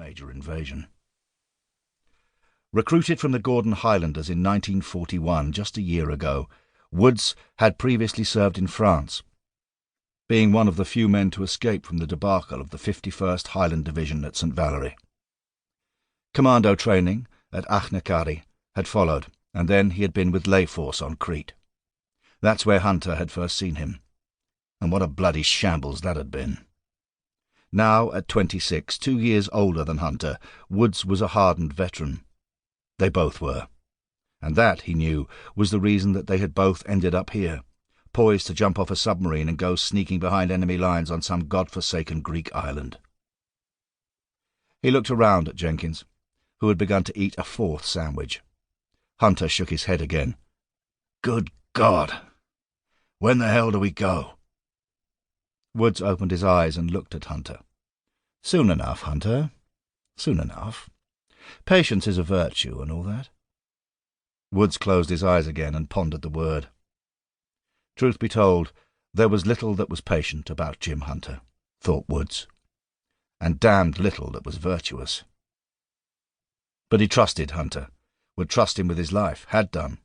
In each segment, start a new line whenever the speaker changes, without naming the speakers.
major invasion. Recruited from the Gordon Highlanders in 1941, just a year ago, Woods had previously served in France, being one of the few men to escape from the debacle of the 51st Highland Division at St. Valery. Commando training at Achnacarry had followed, and then he had been with lay force on Crete. That's where Hunter had first seen him, and what a bloody shambles that had been. Now, at 26, 2 years older than Hunter, Woods was a hardened veteran. They both were, and that, he knew, was the reason that they had both ended up here, poised to jump off a submarine and go sneaking behind enemy lines on some god-forsaken Greek island. He looked around at Jenkins, who had begun to eat a fourth sandwich. Hunter shook his head again. "Good God! When the hell do we go?" Woods opened his eyes and looked at Hunter. "Soon enough, Hunter. Soon enough. Patience is a virtue and all that." Woods closed his eyes again and pondered the word. Truth be told, there was little that was patient about Jim Hunter, thought Woods, and damned little that was virtuous. But he trusted Hunter, would trust him with his life, had done,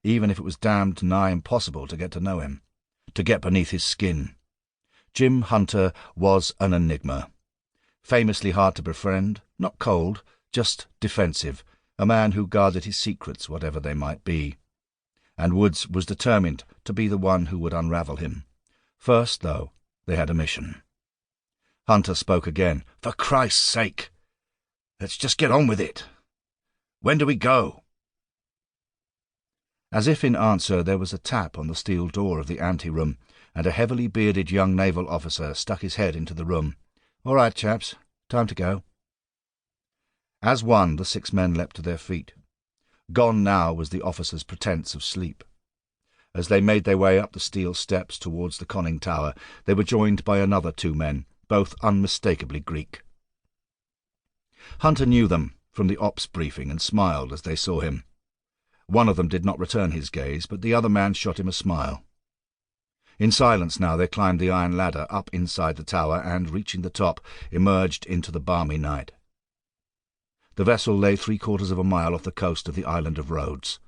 even if it was damned nigh impossible to get to know him, to get beneath his skin. Jim Hunter was an enigma, famously hard to befriend, not cold, just defensive, a man who guarded his secrets, whatever they might be. And Woods was determined to be the one who would unravel him. First, though, they had a mission. Hunter spoke again. "For Christ's sake! Let's just get on with it. When do we go?" As if in answer, there was a tap on the steel door of the ante-room, and a heavily bearded young naval officer stuck his head into the room. "All right, chaps, time to go." As one, the 6 men leapt to their feet. Gone now was the officer's pretence of sleep. As they made their way up the steel steps towards the conning tower, they were joined by another 2 men, both unmistakably Greek. Hunter knew them from the ops briefing and smiled as they saw him. One of them did not return his gaze, but the other man shot him a smile. In silence now they climbed the iron ladder up inside the tower and, reaching the top, emerged into the balmy night. The vessel lay 3/4 of a mile off the coast of the island of Rhodes.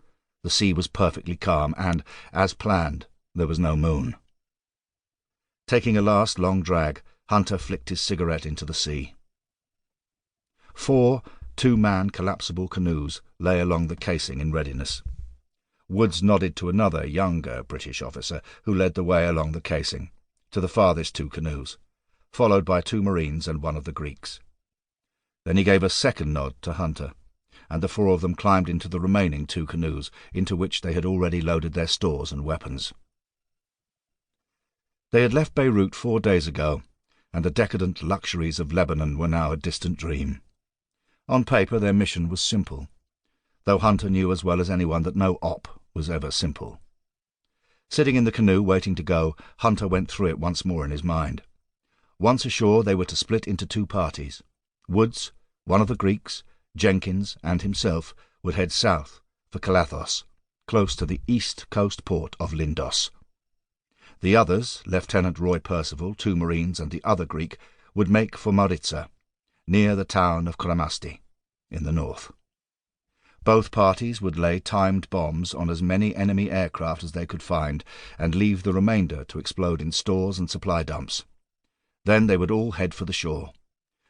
The sea was perfectly calm, and, as planned, there was no moon. Taking a last long drag, Hunter flicked his cigarette into the sea. 4 2-man collapsible canoes lay along the casing in readiness. Woods nodded to another, younger British officer who led the way along the casing, to the farthest 2 canoes, followed by 2 Marines and 1 of the Greeks. Then he gave a second nod to Hunter, and the 4 of them climbed into the remaining 2 canoes, into which they had already loaded their stores and weapons. They had left Beirut 4 days ago, and the decadent luxuries of Lebanon were now a distant dream. On paper their mission was simple, though Hunter knew as well as anyone that no op was ever simple. Sitting in the canoe waiting to go, Hunter went through it once more in his mind. Once ashore they were to split into 2 parties. Woods, one of the Greeks, Jenkins, and himself would head south for Calathos, close to the east coast port of Lindos. The others, Lieutenant Roy Percival, 2 Marines, and the other Greek, would make for Maritza, near the town of Kramasti, in the north. Both parties would lay timed bombs on as many enemy aircraft as they could find, and leave the remainder to explode in stores and supply dumps. Then they would all head for the shore.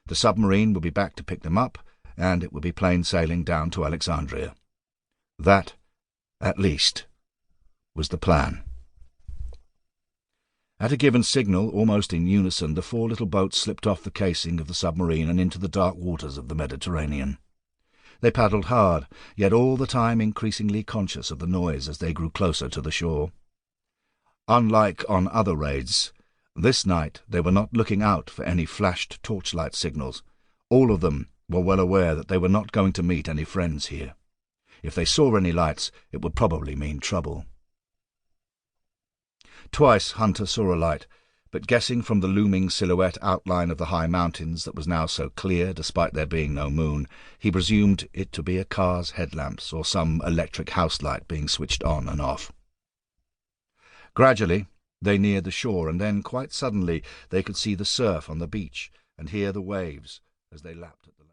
The submarine would be back to pick them up, and it would be plain sailing down to Alexandria. That, at least, was the plan. At a given signal, almost in unison, the 4 little boats slipped off the casing of the submarine and into the dark waters of the Mediterranean. They paddled hard, yet all the time increasingly conscious of the noise as they grew closer to the shore. Unlike on other raids, this night they were not looking out for any flashed torchlight signals. All of them were well aware that they were not going to meet any friends here. If they saw any lights, it would probably mean trouble. Twice Hunter saw a light, but guessing from the looming silhouette outline of the high mountains that was now so clear despite there being no moon, he presumed it to be a car's headlamps or some electric house light being switched on and off. Gradually they neared the shore, and then, quite suddenly, they could see the surf on the beach and hear the waves as they lapped at the